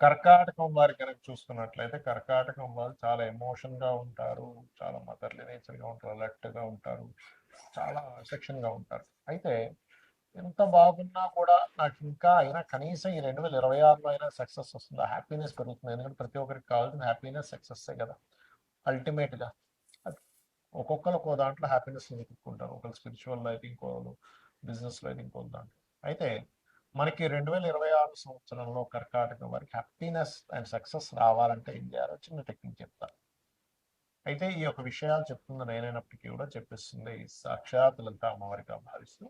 కర్కాటకం వారి కనుక చూసుకున్నట్లయితే కర్కాటకం వాళ్ళు చాలా ఎమోషన్గా ఉంటారు, చాలా మదర్లీ నేచర్గా ఉంటారు, అలర్ట్గా ఉంటారు, చాలా సెక్షన్గా ఉంటారు. అయితే ఎంత బాగున్నా కూడా నాకు ఇంకా అయినా కనీసం ఈ 2026లో అయినా సక్సెస్ వస్తుందా, హ్యాపీనెస్ పెరుగుతుంది. ఎందుకంటే ప్రతి ఒక్కరికి కావాల్సిన హ్యాపీనెస్ సక్సెస్సే కదా అల్టిమేట్గా. ఒక్కొక్కరు ఒక్కో దాంట్లో హ్యాపీనెస్ వెతుక్కుంటారు. ఒకరు స్పిరిచువల్లో అయితే ఇంకోరు, బిజినెస్లో అయితే ఇంకో దాంట్లో. అయితే మనకి 2026 సంవత్సరంలో కర్కాటకం వారికి హ్యాపీనెస్ అండ్ సక్సెస్ రావాలంటే ఏం చేయాలో చిన్న టెక్నిక్ చెప్తా. అయితే ఈ యొక్క విషయాలు చెప్తుంది నేనైనప్పటికీ కూడా చెప్పిస్తుంది సాక్షాత్ లలిత అమ్మవారిగా భావిస్తూ.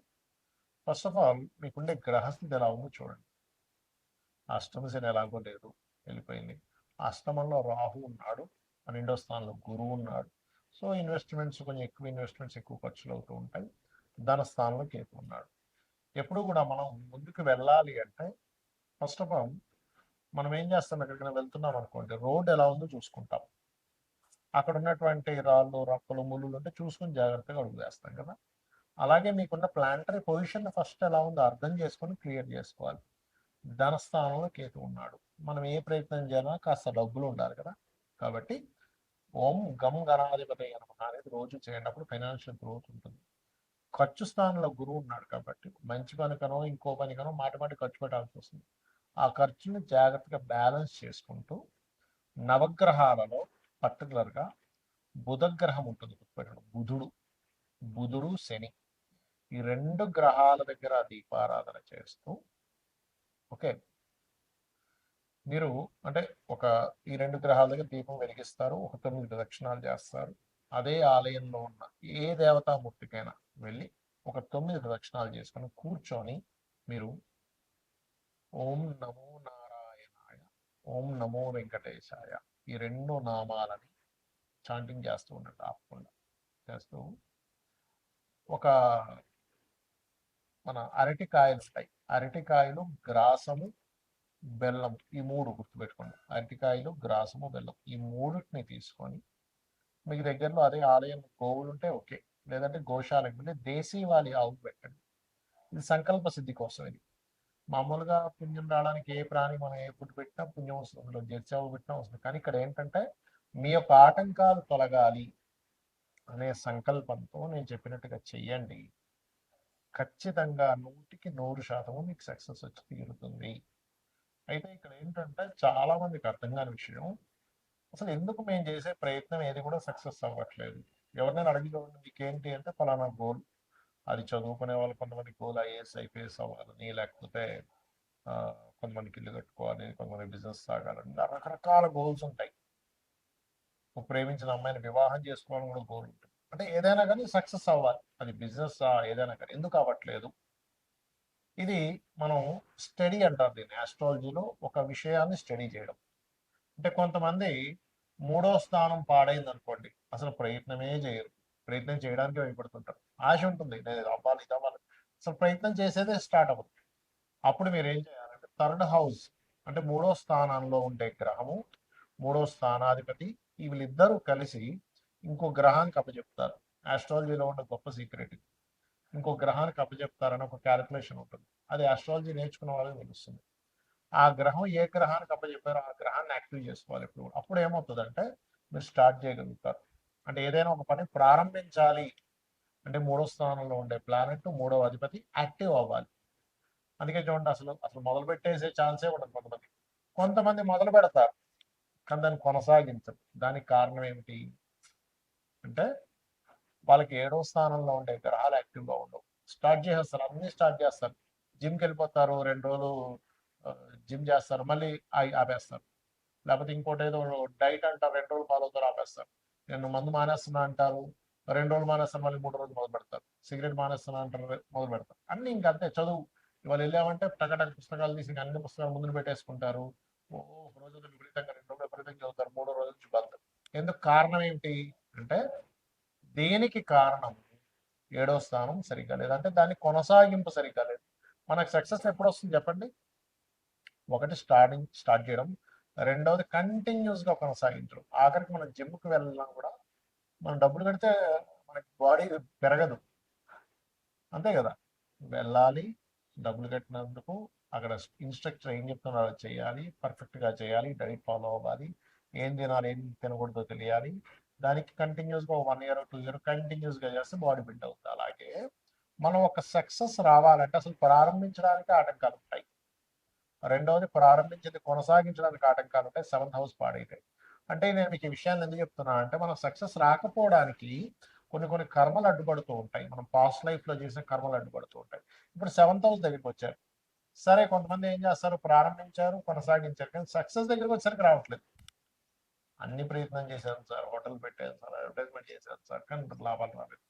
ఫస్ట్ ఆఫ్ ఆల్ మీకుండే గ్రహస్థితి ఎలా ఉందో చూడండి. అష్టమ శని ఎలాగో లేదు, వెళ్ళిపోయింది. అష్టమంలో రాహు ఉన్నాడు, 12వ స్థానంలో గురువు ఉన్నాడు. సో ఇన్వెస్ట్మెంట్స్ కొంచెం ఎక్కువ ఇన్వెస్ట్మెంట్స్ ఎక్కువ ఖర్చులు అవుతూ ఉంటాయి. ధన స్థానంలో కేతు ఉన్నాడు. ఎప్పుడు కూడా మనం ముందుకు వెళ్ళాలి అంటే ఫస్ట్ ఆఫ్ ఆల్ మనం ఏం చేస్తాం, ఎక్కడికైనా వెళ్తున్నాం అనుకోండి, రోడ్ ఎలా ఉందో చూసుకుంటాం. అక్కడ ఉన్నటువంటి రాళ్ళు రప్పలు ముళ్ళు ఉంటే చూసుకుని జాగ్రత్తగా అడుగు వేస్తాం కదా. అలాగే మీకున్న ప్లానటరీ పొజిషన్ ఫస్ట్ ఎలా ఉందో అర్థం చేసుకొని క్లియర్ చేసుకోవాలి. ధనస్థానంలో కేతు ఉన్నాడు. మనం ఏ ప్రయత్నం చేయాలన్నా కాస్త డబ్బులు ఉండాలి కదా. కాబట్టి ఓం గం గణాధిపతి నమః అనేది రోజు చేసినప్పుడు ఫైనాన్షియల్ గ్రోత్ ఉంటుంది. ఖర్చు స్థానంలో గురువు ఉన్నాడు కాబట్టి మంచి పనికనో ఇంకో పనికనో మాటి మాటి ఖర్చు పెట్టాల్సి వస్తుంది. ఆ ఖర్చుని జాగ్రత్తగా బ్యాలెన్స్ చేసుకుంటూ నవగ్రహాలలో పర్టికులర్గా బుధగ్రహం ఉంటుంది గుర్తుపెట్టండి. బుధుడు శని, ఈ రెండు గ్రహాల దగ్గర దీపారాధన చేస్తూ, ఓకే, మీరు అంటే ఒక ఈ రెండు గ్రహాల దగ్గర దీపం వెలిగిస్తారు, ఒక 9 ప్రదక్షిణాలు చేస్తారు. అదే ఆలయంలో ఉన్న ఏ దేవతామూర్తికైనా వెళ్ళి ఒక 9 ప్రదక్షిణాలు చేసుకొని కూర్చొని మీరు ఓం నమో నారాయణాయ, ఓం నమో వెంకటేశాయ, ఈ రెండు నామాలని చాంటింగ్ చేస్తూ ఉండండి ఆపకుండా. చేస్తూ ఒక మన అరటికాయలు ఉంటాయి, అరటికాయలు గ్రాసము బెల్లం, ఈ మూడు గుర్తుపెట్టుకోండి. అరటికాయలు గ్రాసము బెల్లం ఈ మూడింటిని తీసుకొని మీకు దగ్గరలో అదే ఆలయం గోవులు ఉంటే ఓకే, లేదంటే గోశాలకు వెళ్ళి దేశీవాలి ఆవు పెట్టండి. ఇది సంకల్ప సిద్ధి కోసం. ఇది మామూలుగా పుణ్యం రావడానికి ఏ ప్రాణి మనం ఏ ఫుడ్ పెట్టినా పుణ్యం వస్తుంది, జెర్సీ ఆవు పెట్టినా వస్తుంది. కానీ ఇక్కడ ఏంటంటే మీ యొక్క ఆటంకాలు తొలగాలి అనే సంకల్పంతో నేను చెప్పినట్టుగా చెయ్యండి. ఖచ్చితంగా 100% మీకు సక్సెస్ వచ్చి తీరుతుంది. అయితే ఇక్కడ ఏంటంటే చాలా మందికి అర్థం కాని విషయం, అసలు ఎందుకు మేము చేసే ప్రయత్నం ఏది కూడా సక్సెస్ అవ్వట్లేదు. ఎవరినైనా అడిగి చూడండి, మీకేంటి అంటే ఫలానా గోల్. అది చదువుకునే వాళ్ళు కొంతమంది గోల్ ఐఏఎస్ ఐపీఎస్ అవ్వాలని, లేకపోతే కొంతమందికి ఇల్లు కట్టుకోవాలి, కొంతమంది బిజినెస్ సాగాలని, రకరకాల గోల్స్ ఉంటాయి. ప్రేమించిన అమ్మాయిని వివాహం చేసుకోవాలని కూడా గోల్ ఉంటుంది. అంటే ఏదైనా కానీ సక్సెస్ అవ్వాలి, అది బిజినెస్ ఏదైనా కానీ. ఎందుకు అవ్వట్లేదు? ఇది మనం స్టడీ అంటారు దీన్ని ఆస్ట్రాలజీలో, ఒక విషయాన్ని స్టడీ చేయడం. అంటే కొంతమంది 3వ స్థానం పాడైంది అనుకోండి, అసలు ప్రయత్నమే చేయరు, ప్రయత్నం చేయడానికి భయపడుతుంటారు. ఆశ ఉంటుంది, నేను ఇది అవ్వాలి ఇది అవ్వాలి, అసలు ప్రయత్నం చేసేదే స్టార్ట్ అవ్వదు. అప్పుడు మీరు ఏం చేయాలంటే థర్డ్ హౌస్ అంటే 3వ స్థానంలో ఉండే గ్రహము, 3వ స్థానాధిపతి, వీళ్ళిద్దరూ కలిసి ఇంకో గ్రహానికి అప్పచెప్తారు. ఆస్ట్రాలజీలో ఉన్న గొప్ప సీక్రెట్. ఇంకో గ్రహానికి అప్పచెప్తారని ఒక క్యాలిక్యులేషన్ ఉంటుంది. అది ఆస్ట్రాలజీ నేర్చుకున్న వాళ్ళకి తెలుస్తుంది. ఆ గ్రహం ఏ గ్రహానికి అప్పచెప్పారో ఆ గ్రహాన్ని యాక్టివ్ చేసుకోవాలి ఎప్పుడు. అప్పుడు ఏమవుతుందంటే మీరు స్టార్ట్ చేయగలుగుతారు. అంటే ఏదైనా ఒక పని ప్రారంభించాలి అంటే 3వ స్థానంలో ఉండే ప్లానెట్, 3వ అధిపతి యాక్టివ్ అవ్వాలి. అందుకే చూడండి, అసలు అసలు మొదలు పెట్టేసే ఛాన్సే ఉండదు కొంతమంది. కొంతమంది మొదలు పెడతారు కానీ దాన్ని కొనసాగించరు. దానికి కారణం ఏమిటి అంటే వాళ్ళకి 7వ స్థానంలో ఉండే గ్రహాలు యాక్టివ్గా ఉండవు. స్టార్ట్ చేసేస్తారు, అన్ని స్టార్ట్ చేస్తారు. జిమ్కి వెళ్ళిపోతారు, 2 రోజులు జిమ్ చేస్తారు, మళ్ళీ ఆపేస్తారు. లేకపోతే ఇంకోటి ఏదో డైట్ అంటారు, 2 రోజులు ఫాలో అవుతారు, ఆపేస్తారు. నేను మందు మానేస్తున్నా అంటారు, 2 రోజులు మానేస్తారు, మళ్ళీ 3 రోజులు మొదలు పెడతారు. సిగరెట్ మానేస్తున్నా అంటారు, మొదలు పెడతారు. అన్ని ఇంకంతే. చదువు ఇవాళ వెళ్ళామంటే టకటక పుస్తకాలు తీసి అన్ని పుస్తకాలు ముందు పెట్టేసుకుంటారు. ఓ ఒక రోజు విపరీతంగా, 2 రోజులు విపరీతంగా చదువుతారు, 3వ రోజు నుంచి బంద్. ఎందుకు? కారణం ఏంటి అంటే దేనికి కారణం 7వ స్థానం సరిగ్గా లేదు, అంటే దాని కొనసాగింపు సరిగ్గా లేదు. మనకు సక్సెస్ ఎప్పుడు వస్తుంది చెప్పండి? ఒకటి స్టార్ట్ చేయడం, రెండవది కంటిన్యూస్గా కొనసాగించడం. ఆఖరికి మనం జిమ్కి వెళ్ళినా కూడా మనం డబ్బులు పెడితే మనకి బాడీ పెరగదు, అంతే కదా. వెళ్ళాలి, డబ్బులు కట్టినందుకు అక్కడ ఇన్స్ట్రక్టర్ ఏం చెప్తున్నారో అది చేయాలి, పర్ఫెక్ట్గా చేయాలి, డైట్ ఫాలో అవ్వాలి, ఏం తినాలి ఏం తినకూడదో తెలియాలి. దానికి కంటిన్యూస్గా 1 ఇయర్ 2 ఇయర్ కంటిన్యూస్గా చేస్తే బాడీ బిల్డ్ అవుతుంది. అలాగే మనం ఒక సక్సెస్ రావాలంటే అసలు ప్రారంభించడానికి ఆటంకాలు ఉంటాయి. రెండవది ప్రారంభించింది కొనసాగించడానికి ఆటంకాలు ఉంటాయి. 7th house పాడైతాయి. అంటే నేను మీకు ఈ విషయాన్ని ఎందుకు చెప్తున్నా అంటే మనం సక్సెస్ రాకపోవడానికి కొన్ని కర్మలు అడ్డుపడుతూ ఉంటాయి. మనం పాస్ట్ లైఫ్లో చేసిన కర్మలు అడ్డుపడుతూ ఉంటాయి. ఇప్పుడు 7th హౌస్ దగ్గరికి వచ్చారు. సరే, కొంతమంది ఏం చేస్తారు, ప్రారంభించారు, కొనసాగించారు, కానీ సక్సెస్ దగ్గరికి వచ్చేసరికి రావట్లేదు. అన్ని ప్రయత్నం చేశాను సార్, హోటల్ పెట్టాను సార్, అడ్వర్టైజ్మెంట్ చేశాను సార్, కానీ లాభాలు రాలేదు.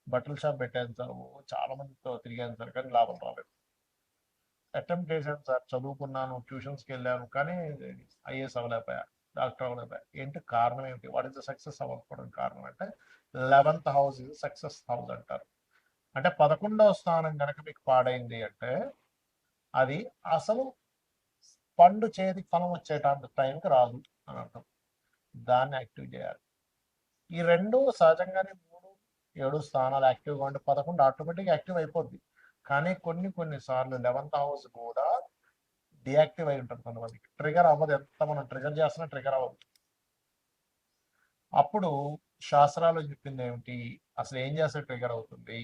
బట్టల షాప్ పెట్టాను సార్, చాలా మందితో తిరిగాను సార్, కానీ లాభం రాలేదు. అటెంప్ట్ చేశాను సార్, చదువుకున్నాను, ట్యూషన్స్కి వెళ్ళాను, కానీ ఐఏఎస్ అవ్వలేకపోయా, డాక్టర్ అవ్వలేకపోయా. ఏంటి కారణం ఏమిటి? వాట్ ఇస్ ద సక్సెస్ అవ్వకపోవడం కారణం అంటే 11th హౌస్ ఇది సక్సెస్ హౌస్ అంటారు. అంటే 11వ స్థానం కనుక మీకు పాడైంది అంటే అది అసలు పండు చేతికి ఫలం వచ్చేటంత టైంకి రాదు అని అర్థం. దాన్ని యాక్టివ్ చేయాలి. ఈ రెండు సహజంగానే 3, 7 స్థానాలు యాక్టివ్గా ఉంటే 11 ఆటోమేటిక్గా యాక్టివ్ అయిపోద్ది. కానీ కొన్నిసార్లు 11th హౌస్ కూడా డియాక్టివ్ అయి ఉంటుంది. కొంతమందికి ట్రిగర్ అవ్వదు, ఎంత మనం ట్రిగర్ చేస్తున్నా ట్రిగర్ అవ్వదు. అప్పుడు శాస్త్రాలు చెప్పింది ఏమిటి, అసలు ఏం చేస్తే ట్రిగర్ అవుతుంది?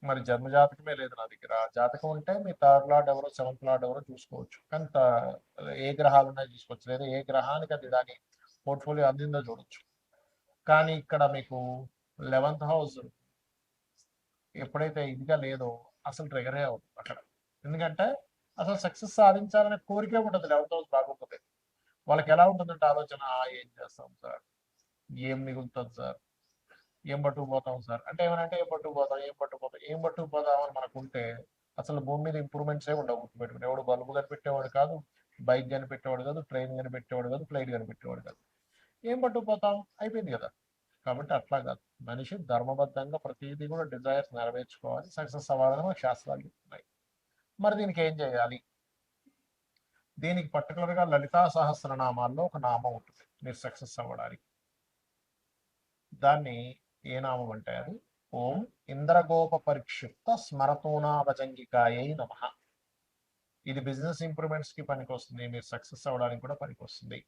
మరి జన్మజాతకమే లేదు నా దగ్గర. జాతకం ఉంటే మీ 3rd లార్డ్ ఎవరో 7th లార్డ్ ఎవరో చూసుకోవచ్చు, కానీ ఏ గ్రహాలు ఉన్నాయో చూసుకోవచ్చు, లేదా ఏ గ్రహానికి అది దాని పోర్ట్ఫోలియో అందిందో చూడొచ్చు. కానీ ఇక్కడ మీకు 11th హౌస్ ఎప్పుడైతే ఇదిగా లేదో అసలు ట్రిగరే అవుతుంది అక్కడ. ఎందుకంటే అసలు సక్సెస్ సాధించాలనే కోరికే ఉంటుంది 11th హౌస్ బాగుంటుంది. వాళ్ళకి ఎలా ఉంటుందంటే ఆలోచన, ఏం చేస్తాం సార్, ఏం మిగులుతుంది సార్, ఏం పట్టుకుపోతాం సార్ అంటే ఏమనంటే ఏం పట్టుకుపోతాం అని మనకుంటే అసలు భూమి మీద ఇంప్రూవ్మెంట్సే ఉండవు. గుర్తుపెట్టుకుని, ఎవడు బల్బు కనిపెట్టేవాడు కాదు, బైక్ కనిపెట్టేవాడు కాదు, ట్రైన్ కనిపెట్టేవాడు కాదు, ఫ్లైట్ కనిపెట్టేవాడు కాదు. ఏం పట్టుకుపోతాం, అయిపోయింది కదా. కాబట్టి అట్లా కాదు, మనిషి ధర్మబద్ధంగా ప్రతిదీ కూడా డిజైర్స్ నెరవేర్చుకోవాలి, సక్సెస్ అవ్వాలని మనకు శాస్త్రాలు చెప్తున్నాయి. మరి దీనికి ఏం చేయాలి? దీనికి పర్టికులర్గా లలితా సహస్రనామాల్లో ఒక నామం ఉంటుంది మీరు సక్సెస్ అవ్వడానికి. దాన్ని ఏ నామం అంటే అది ఓం ఇంద్రగోప పరిక్షిప్త స్మరతోనాభజంగికాయై నమః. ఇది బిజినెస్ ఇంప్రూవ్మెంట్స్ కి పనికి వస్తుంది, మీరు సక్సెస్ అవ్వడానికి కూడా పనికి వస్తుంది.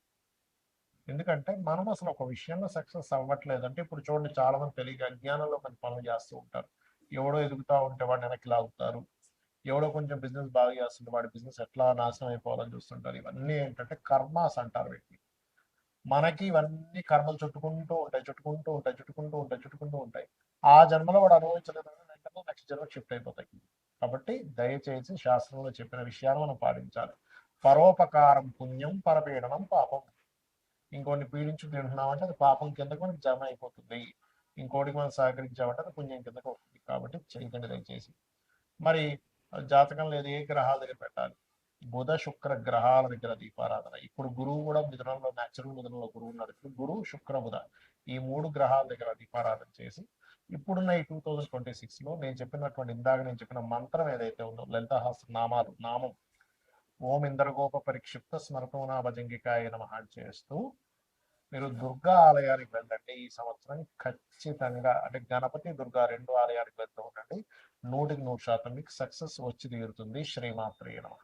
ఎందుకంటే మనం అసలు ఒక విషయంలో సక్సెస్ అవ్వట్లేదు అంటే, ఇప్పుడు చూడండి, చాలా మంది తెలియక అజ్ఞానంలో కొన్ని పనులు చేస్తూ ఉంటారు. ఎవడో ఎదుగుతూ ఉంటే వాడిని వెనక్కి లాగుతారు, ఎవడో కొంచెం బిజినెస్ బాగా చేస్తుంటే వాడి బిజినెస్ ఎట్లా నాశనం అయిపోవాలని చూస్తుంటారు. ఇవన్నీ ఏంటంటే కర్మాస్ అంటారు వీటిని. మనకి ఇవన్నీ కర్మలు చుట్టుకుంటూ ఉంటాయి. ఆ జన్మలో వాడు అనుభవించలేదని వెంటనే నెక్స్ట్ జన్మ షిఫ్ట్ అయిపోతాయి. కాబట్టి దయచేసి శాస్త్రంలో చెప్పిన విషయాలు మనం పాటించాలి. పరోపకారం పుణ్యం, పరపీడనం పాపం. ఇంకోటిని పీడించు తింటున్నామంటే అది పాపం కిందకు మనకి జమ అయిపోతుంది. ఇంకోటికి మనం సహకరించామంటే అది పుణ్యం కిందకు వస్తుంది. కాబట్టి చేయకండి దయచేసి. మరి జాతకం లేదు, ఏ గ్రహాల దగ్గర పెట్టాలి? బుధ శుక్ర గ్రహాల దగ్గర దీపారాధన. ఇప్పుడు గురువు కూడా మిథునంలో, న్యాచురల్ మిథునంలో గురువు ఉన్నాడు. ఇప్పుడు గురువు శుక్ర బుధ ఈ 3 గ్రహాల దగ్గర దీపారాధన చేసి ఇప్పుడున్న ఈ 2026లో నేను చెప్పినటువంటి ఇందాక నేను చెప్పిన మంత్రం ఏదైతే ఉందో, లలితాహాస్త్ర నామం ఓం ఇంద్రగోప పరిక్షిప్త స్మరతోనా భజంగికాయ నమః చేస్తూ మీరు దుర్గా ఆలయానికి వెళ్ళండి. ఈ సంవత్సరం ఖచ్చితంగా, అంటే గణపతి దుర్గా 2 ఆలయానికి వెళ్తూ ఉండండి. 100% మీకు సక్సెస్ వచ్చి తీరుతుంది. శ్రీమాత్రే నమః.